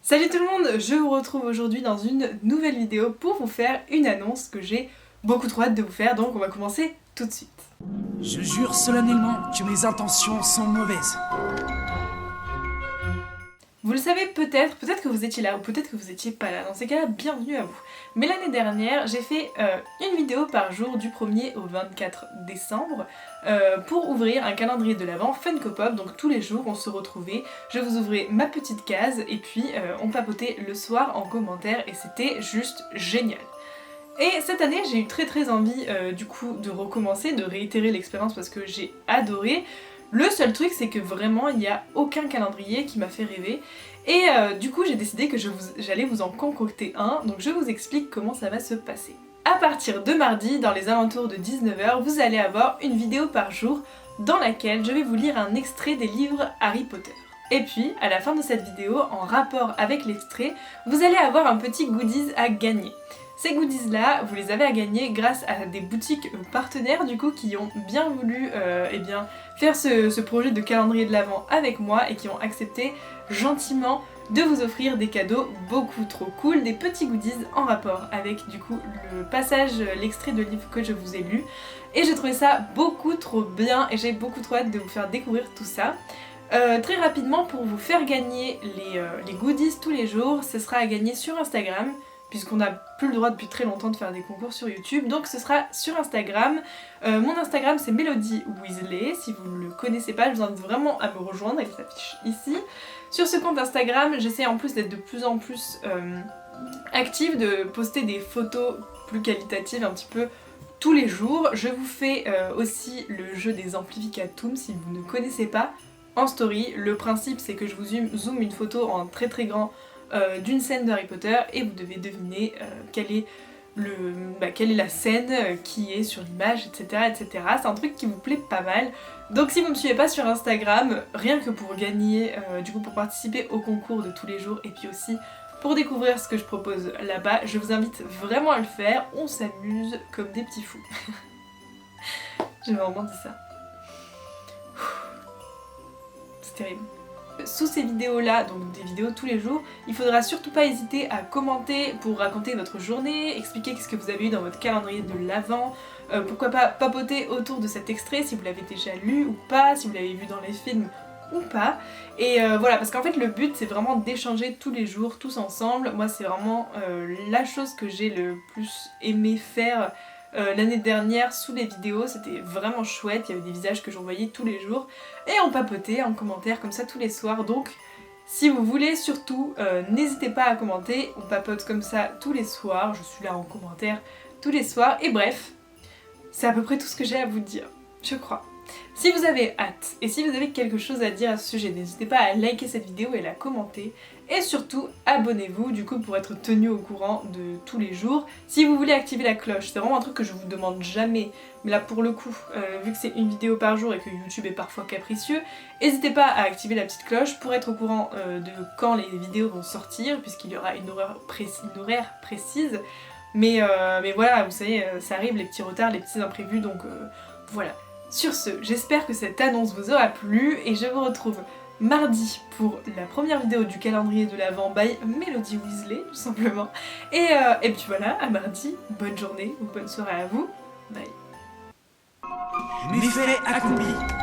Salut tout le monde, je vous retrouve aujourd'hui dans une nouvelle vidéo pour vous faire une annonce que j'ai beaucoup trop hâte de vous faire, donc on va commencer tout de suite. Je jure solennellement que mes intentions sont mauvaises. Vous le savez peut-être que vous étiez là ou peut-être que vous étiez pas là, dans ces cas-là, bienvenue à vous. Mais l'année dernière, j'ai fait une vidéo par jour du 1er au 24 décembre pour ouvrir un calendrier de l'Avent Funko Pop, donc tous les jours on se retrouvait, je vous ouvrais ma petite case et puis on papotait le soir en commentaire et c'était juste génial. Et cette année, j'ai eu très envie du coup de recommencer, de réitérer l'expérience parce que j'ai adoré. Le seul truc, c'est que vraiment, il n'y a aucun calendrier qui m'a fait rêver. Et du coup, j'ai décidé que j'allais vous en concocter un, donc je vous explique comment ça va se passer. À partir de mardi, dans les alentours de 19h, vous allez avoir une vidéo par jour dans laquelle je vais vous lire un extrait des livres Harry Potter. Et puis, à la fin de cette vidéo, en rapport avec l'extrait, vous allez avoir un petit goodies à gagner. Ces goodies là, vous les avez à gagner grâce à des boutiques partenaires du coup qui ont bien voulu faire ce projet de calendrier de l'Avent avec moi et qui ont accepté gentiment de vous offrir des cadeaux beaucoup trop cool, des petits goodies en rapport avec du coup le passage, l'extrait de livre que je vous ai lu. Et j'ai trouvé ça beaucoup trop bien et j'ai beaucoup trop hâte de vous faire découvrir tout ça. Très rapidement, pour vous faire gagner les goodies tous les jours, ce sera à gagner sur Instagram, puisqu'on n'a plus le droit depuis très longtemps de faire des concours sur YouTube, donc ce sera sur Instagram. Mon Instagram c'est Melody Weasley, si vous ne le connaissez pas, je vous invite vraiment à me rejoindre, il s'affiche ici. Sur ce compte Instagram, j'essaie en plus d'être de plus en plus active, de poster des photos plus qualitatives un petit peu tous les jours. Je vous fais aussi le jeu des amplificatums, si vous ne connaissez pas, en story. Le principe c'est que je vous zoome une photo en très grand d'une scène de Harry Potter et vous devez deviner quelle est la scène qui est sur l'image, etc. C'est un truc qui vous plaît pas mal. Donc si vous me suivez pas sur Instagram, rien que pour gagner, du coup pour participer au concours de tous les jours et puis aussi pour découvrir ce que je propose là-bas, je vous invite vraiment à le faire, on s'amuse comme des petits fous. J'ai vraiment dit ça. C'est terrible. Sous ces vidéos-là, donc des vidéos tous les jours, il faudra surtout pas hésiter à commenter pour raconter votre journée, expliquer ce que vous avez eu dans votre calendrier de l'Avent, pourquoi pas papoter autour de cet extrait si vous l'avez déjà lu ou pas, si vous l'avez vu dans les films ou pas. Et voilà, parce qu'en fait le but c'est vraiment d'échanger tous les jours, tous ensemble. Moi c'est vraiment la chose que j'ai le plus aimé faire l'année dernière sous les vidéos, c'était vraiment chouette, il y avait des visages que j'envoyais tous les jours et on papotait en commentaire comme ça tous les soirs, donc si vous voulez surtout n'hésitez pas à commenter, on papote comme ça tous les soirs, je suis là en commentaire tous les soirs et bref, c'est à peu près tout ce que j'ai à vous dire, je crois. Si vous avez hâte et si vous avez quelque chose à dire à ce sujet, n'hésitez pas à liker cette vidéo et la commenter. Et surtout, abonnez-vous du coup pour être tenu au courant de tous les jours. Si vous voulez activer la cloche, c'est vraiment un truc que je vous demande jamais. Mais là pour le coup, vu que c'est une vidéo par jour et que YouTube est parfois capricieux, n'hésitez pas à activer la petite cloche pour être au courant de quand les vidéos vont sortir, puisqu'il y aura une horaire précise. Mais voilà, vous savez, ça arrive, les petits retards, les petits imprévus, donc voilà. Sur ce, j'espère que cette annonce vous aura plu et je vous retrouve mardi pour la première vidéo du calendrier de l'Avent by Melody Weasley, tout simplement. Et puis voilà, à mardi, bonne journée ou bonne soirée à vous, bye. Méfait accompli.